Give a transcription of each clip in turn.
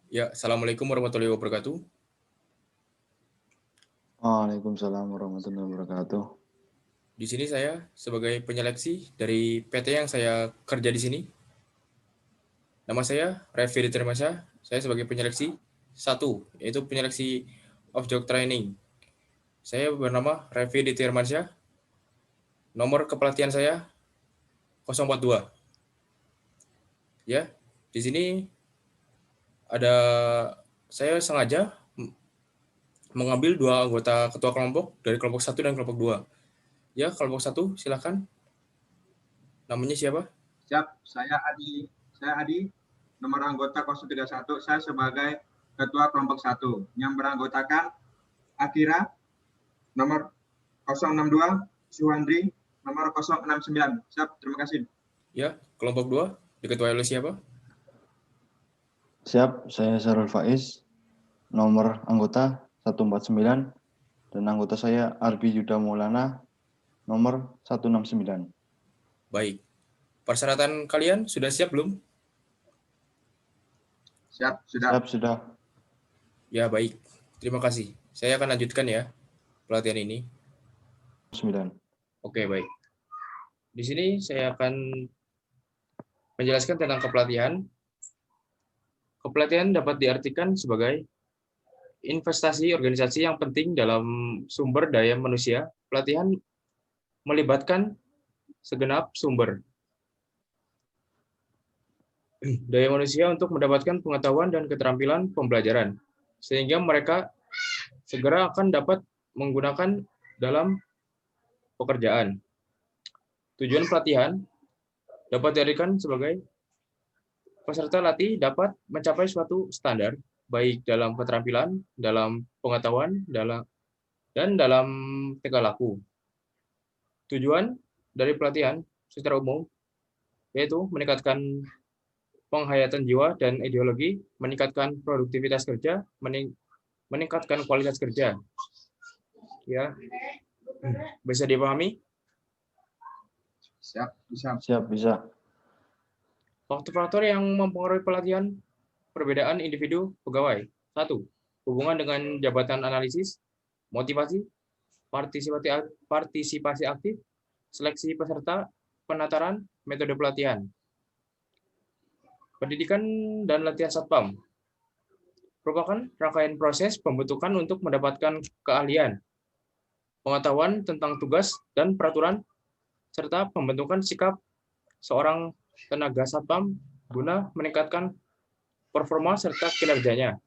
Ya, Assalamualaikum warahmatullahi wabarakatuh. Waalaikumsalam warahmatullahi wabarakatuh. Di sini saya sebagai penyeleksi dari PT yang saya kerja di sini. Nama saya Revi Ditermasya. Saya sebagai penyeleksi satu, yaitu penyeleksi of job training. Saya bernama Revi Ditermasya. Nomor kepelatihan saya 042. Ya, di sini ada saya sengaja mengambil dua anggota ketua kelompok dari kelompok 1 dan kelompok 2. Ya, kelompok 1 silakan. Namanya siapa? Siap, Saya Adi, nomor anggota 031. Saya sebagai Ketua Kelompok 1 yang beranggotakan Akira, nomor 062, Suhandri, nomor 069. Siap, terima kasih. Ya, kelompok 2 diketuai oleh siapa? Siap, saya Sarul Faiz, nomor anggota 149, dan anggota saya Arbi Yuda Maulana, nomor 169. Baik. Persyaratan kalian sudah siap belum? Siap, sudah. Siap, sudah. Ya, baik. Terima kasih. Saya akan lanjutkan ya pelatihan ini. 9. Oke, baik. Di sini saya akan menjelaskan tentang kepelatihan. Kepelatihan dapat diartikan sebagai investasi organisasi yang penting dalam sumber daya manusia. Pelatihan melibatkan segenap sumber daya manusia untuk mendapatkan pengetahuan dan keterampilan pembelajaran, sehingga mereka segera akan dapat menggunakan dalam pekerjaan. Tujuan pelatihan dapat diartikan sebagai peserta latih dapat mencapai suatu standar, baik dalam keterampilan, dalam pengetahuan, dan dalam tingkah laku. Tujuan dari pelatihan secara umum yaitu meningkatkan penghayatan jiwa dan ideologi, meningkatkan produktivitas kerja, meningkatkan kualitas kerja. Ya, bisa dipahami? Siap, bisa. Siap, bisa. Faktor-faktor yang mempengaruhi pelatihan perbedaan individu pegawai. 1. Hubungan dengan jabatan analisis, motivasi, partisipasi aktif, seleksi peserta, penataran, metode pelatihan. Pendidikan dan latihan Satpam merupakan rangkaian proses pembentukan untuk mendapatkan keahlian, pengetahuan tentang tugas dan peraturan, serta pembentukan sikap seorang tenaga Satpam guna meningkatkan performa serta kinerjanya.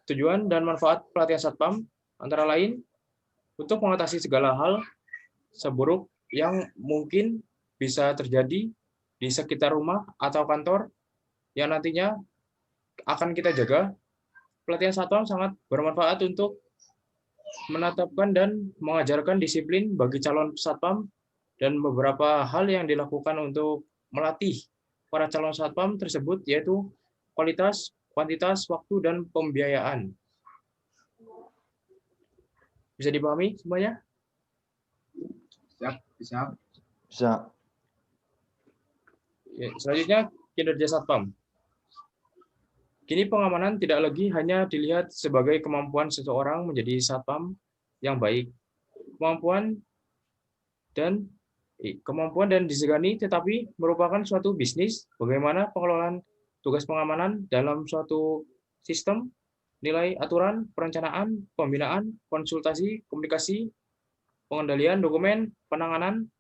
Tujuan dan manfaat pelatihan Satpam antara lain untuk mengatasi segala hal seburuk yang mungkin bisa terjadi di sekitar rumah atau kantor yang nantinya akan kita jaga. Pelatihan Satpam sangat bermanfaat untuk menetapkan dan mengajarkan disiplin bagi calon Satpam dan beberapa hal yang dilakukan untuk melatih para calon Satpam tersebut yaitu kualitas, kuantitas, waktu, dan pembiayaan. Bisa dipahami semuanya? Siap, bisa. Bisa. Ya, selanjutnya, kinerja Satpam. Kini pengamanan tidak lagi hanya dilihat sebagai kemampuan seseorang menjadi Satpam yang baik. Kemampuan dan disegani, tetapi merupakan suatu bisnis bagaimana pengelolaan tugas pengamanan dalam suatu sistem, nilai aturan, perencanaan, pembinaan, konsultasi, komunikasi, pengendalian dokumen, penanganan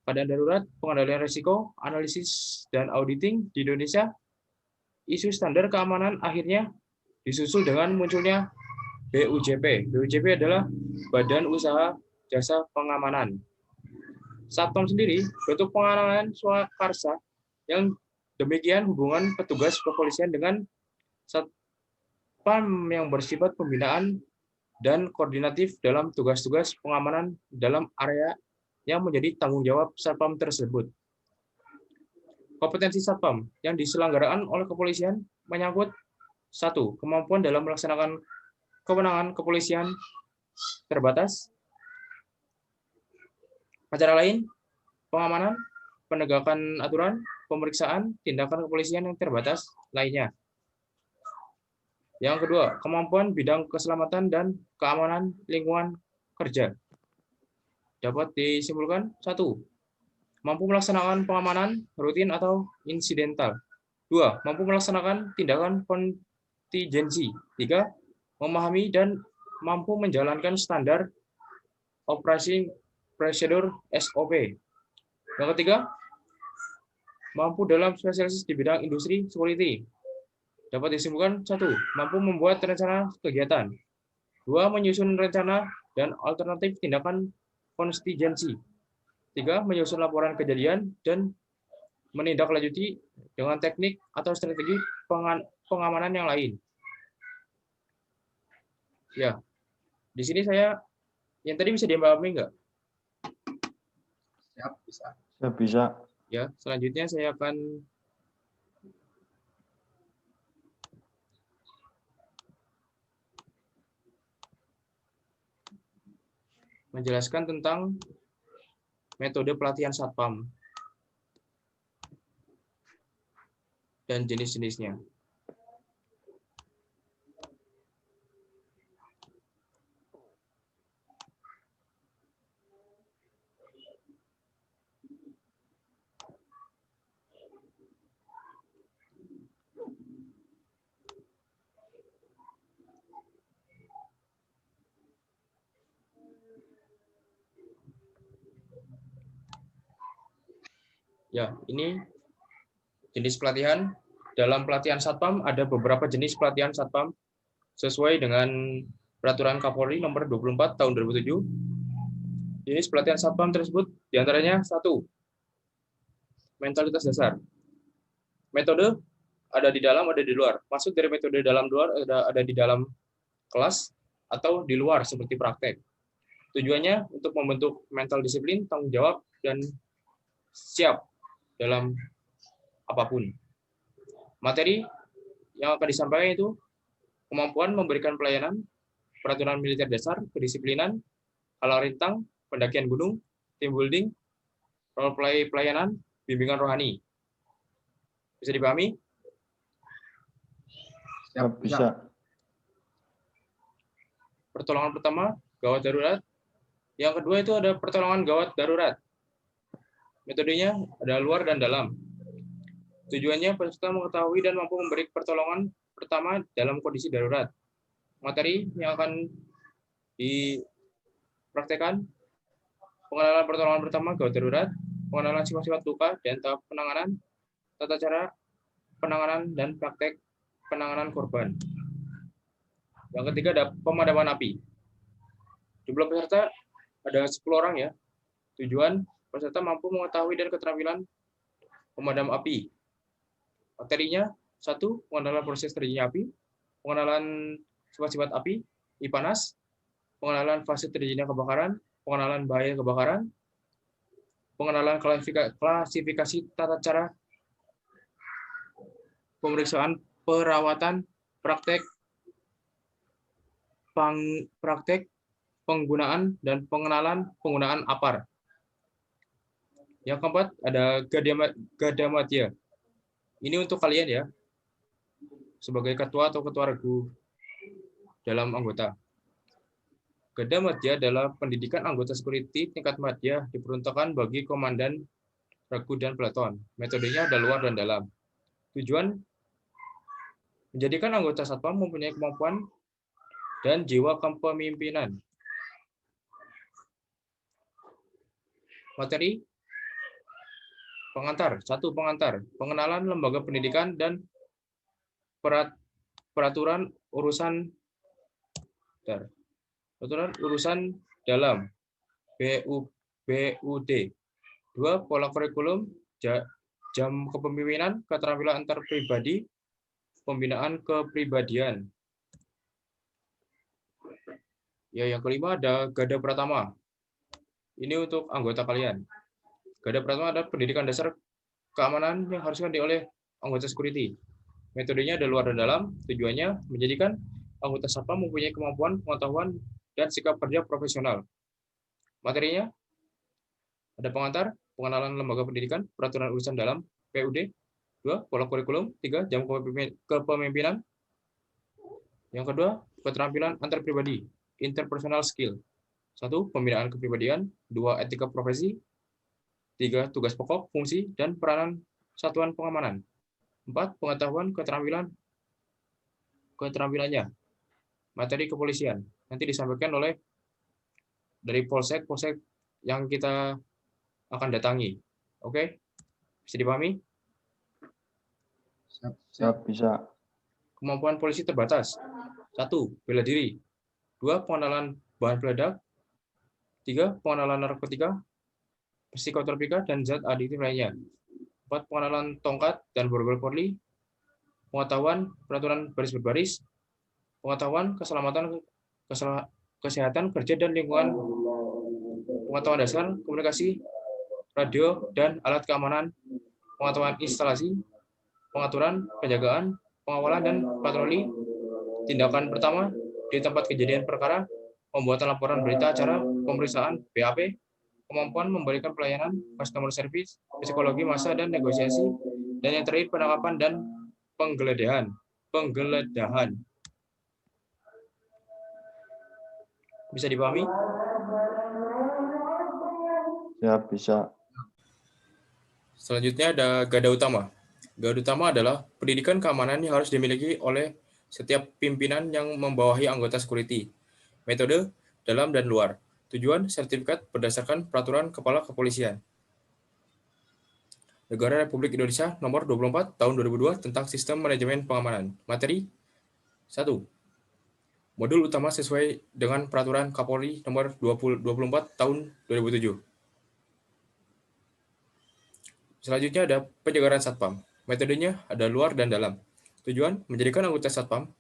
keadaan darurat, pengendalian risiko, analisis, dan auditing di Indonesia. Isu standar keamanan akhirnya disusul dengan munculnya BUJP. BUJP adalah Badan Usaha Jasa Pengamanan. Satpam sendiri bentuk pengamanan swakarsa yang demikian hubungan petugas kepolisian dengan Satpam yang bersifat pembinaan dan koordinatif dalam tugas-tugas pengamanan dalam area yang menjadi tanggung jawab Satpam tersebut. Kompetensi Satpam yang diselenggarakan oleh kepolisian menyangkut 1. Kemampuan dalam melaksanakan kewenangan kepolisian terbatas. Acara lain, pengamanan, penegakan aturan, pemeriksaan, tindakan kepolisian yang terbatas lainnya. Yang kedua, kemampuan bidang keselamatan dan keamanan lingkungan kerja. Dapat disimpulkan, 1. Mampu melaksanakan pengamanan rutin atau insidental. 2. Mampu melaksanakan tindakan kontingensi. 3. Memahami dan mampu menjalankan standar operasi prosedur SOP. Yang ketiga, mampu dalam spesialis di bidang industri security. Dapat disimpulkan, 1. Mampu membuat rencana kegiatan. 2. Menyusun rencana dan alternatif tindakan kontingensi. 3. Menyusun laporan kejadian dan menindaklanjuti dengan teknik atau strategi pengamanan yang lain. Ya, di sini saya yang tadi bisa dipahami nggak? Siap, bisa. Ya, bisa. Ya, selanjutnya saya akan menjelaskan tentang metode pelatihan Satpam dan jenis-jenisnya. Ya, ini jenis pelatihan. Dalam pelatihan Satpam ada beberapa jenis pelatihan Satpam sesuai dengan Peraturan Kapolri Nomor 24 Tahun 2007. Jenis pelatihan Satpam tersebut diantaranya 1. Mentalitas dasar. Metode ada di dalam, ada di luar. Maksud dari metode dalam luar ada di dalam kelas atau di luar seperti praktek. Tujuannya untuk membentuk mental disiplin, tanggung jawab, dan siap dalam apapun. Materi yang akan disampaikan itu kemampuan memberikan pelayanan, peraturan militer dasar, kedisiplinan, halang rintang, pendakian gunung, team building, role play pelayanan, bimbingan rohani. Bisa dipahami? Ya, bisa. Pertolongan pertama, gawat darurat. Yang kedua itu ada pertolongan gawat darurat. Metodenya ada luar dan dalam. Tujuannya peserta mengetahui dan mampu memberi pertolongan pertama dalam kondisi darurat. Materi yang akan dipraktekkan, pengenalan pertolongan pertama gawat darurat, pengenalan sifat-sifat luka dan tahap penanganan, tata cara penanganan dan praktek penanganan korban. Yang ketiga ada pemadaman api. Jumlah peserta ada 10 orang ya. Tujuan peserta mampu mengetahui dan keterampilan pemadam api. Materinya 1. Pengenalan proses terjadinya api, pengenalan sifat-sifat api, panas, pengenalan fase terjadinya kebakaran, pengenalan bahaya kebakaran, pengenalan klasifikasi tata cara pemeriksaan perawatan, praktek penggunaan dan pengenalan penggunaan APAR. Yang keempat ada Gadamadya. Ini untuk kalian ya, sebagai ketua atau ketua regu dalam anggota. Gadamadya adalah pendidikan anggota security tingkat madya diperuntukkan bagi komandan regu dan peleton. Metodenya ada luar dan dalam. Tujuan menjadikan anggota Satpam mempunyai kemampuan dan jiwa kepemimpinan. Materi pengantar. 1. Pengantar. Pengenalan lembaga pendidikan dan peraturan urusan dalam BUD. 2. Pola kurikulum, jam kepemimpinan, keterampilan antar pribadi, pembinaan kepribadian. Ya, yang kelima ada Gada Pratama. Ini untuk anggota kalian. Gada Pratama ada pendidikan dasar keamanan yang harus diikuti oleh anggota security. Metodenya ada luar dan dalam. Tujuannya menjadikan anggota Satpam mempunyai kemampuan, pengetahuan, dan sikap kerja profesional. Materinya ada pengantar, pengenalan lembaga pendidikan, peraturan urusan dalam PUD. 2. Pola kurikulum. 3. Jam kepemimpinan. Yang kedua, keterampilan antar pribadi, interpersonal skill. 1. Pembinaan kepribadian. 2. Etika profesi. 3. Tugas pokok, fungsi, dan peranan satuan pengamanan. 4. Pengetahuan keterampilannya. Materi kepolisian. Nanti disampaikan oleh dari polsek yang kita akan datangi. Oke? Bisa dipahami? Siap, bisa. Kemampuan polisi terbatas. 1. Bela diri. 2. Pengenalan bahan peledak. 3. Pengenalan narkotika, psikotropika, dan zat adiktif lainnya. 4. Pengenalan tongkat dan borgol Polri. Pengetahuan peraturan baris berbaris. Pengetahuan kesehatan kerja dan lingkungan. Pengetahuan dasar komunikasi, radio, dan alat keamanan. Pengetahuan instalasi, pengaturan, penjagaan, pengawalan, dan patroli. Tindakan pertama di tempat kejadian perkara, pembuatan laporan berita acara, pemeriksaan, BAP, kemampuan memberikan pelayanan, customer service, psikologi massa dan negosiasi, dan yang terakhir penangkapan dan penggeledahan. Bisa dipahami? Siap, bisa. Selanjutnya ada garda utama. Garda utama adalah pendidikan keamanan yang harus dimiliki oleh setiap pimpinan yang membawahi anggota security. Metode dalam dan luar. Tujuan sertifikat berdasarkan peraturan Kepala Kepolisian. Negara Republik Indonesia nomor 24 tahun 2002 tentang sistem manajemen pengamanan. Materi 1. Modul utama sesuai dengan peraturan Kapolri nomor 24 tahun 2007. Selanjutnya ada penjagaan satpam. Metodenya ada luar dan dalam. Tujuan menjadikan anggota satpam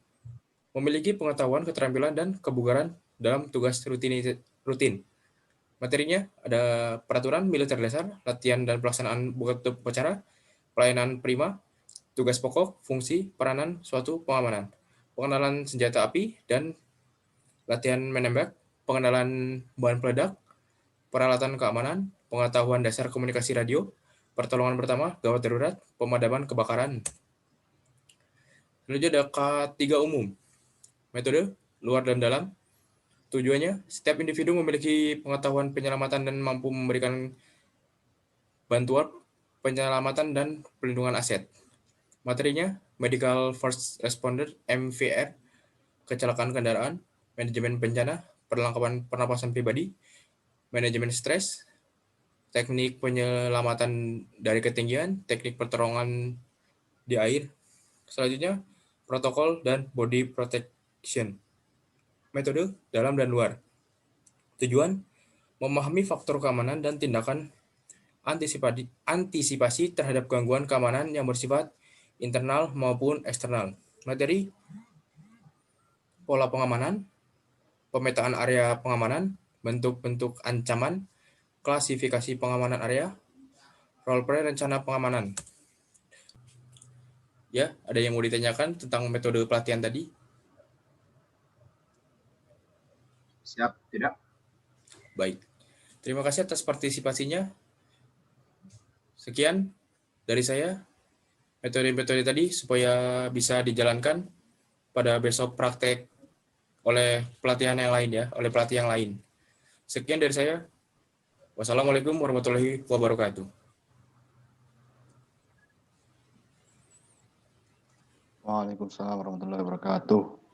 memiliki pengetahuan, keterampilan, dan kebugaran dalam tugas rutin. Materinya ada peraturan militer dasar, latihan dan pelaksanaan upacara, pelayanan prima, tugas pokok, fungsi, peranan suatu pengamanan, pengenalan senjata api dan latihan menembak, pengenalan bahan peledak, peralatan keamanan, pengetahuan dasar komunikasi radio, pertolongan pertama, gawat darurat, pemadaman kebakaran. Selanjutnya ada K3 umum. Metode luar dan dalam. Tujuannya, setiap individu memiliki pengetahuan penyelamatan dan mampu memberikan bantuan penyelamatan dan perlindungan aset. Materinya, Medical First Responder, MVR, kecelakaan kendaraan, manajemen bencana, perlengkapan pernapasan pribadi, manajemen stres, teknik penyelamatan dari ketinggian, teknik pertolongan di air. Selanjutnya, protokol dan body protection. Metode dalam dan luar. Tujuan memahami faktor keamanan dan tindakan antisipasi terhadap gangguan keamanan yang bersifat internal maupun eksternal. Materi pola pengamanan, pemetaan area pengamanan, bentuk-bentuk ancaman, klasifikasi pengamanan area, role play rencana pengamanan. Ya, ada yang mau ditanyakan tentang metode pelatihan tadi? Siap, tidak? Baik. Terima kasih atas partisipasinya. Sekian dari saya. Metode-metode tadi supaya bisa dijalankan pada besok praktek oleh pelatihan yang lain ya, oleh pelatih yang lain. Sekian dari saya. Wassalamualaikum warahmatullahi wabarakatuh. Waalaikumsalam warahmatullahi wabarakatuh.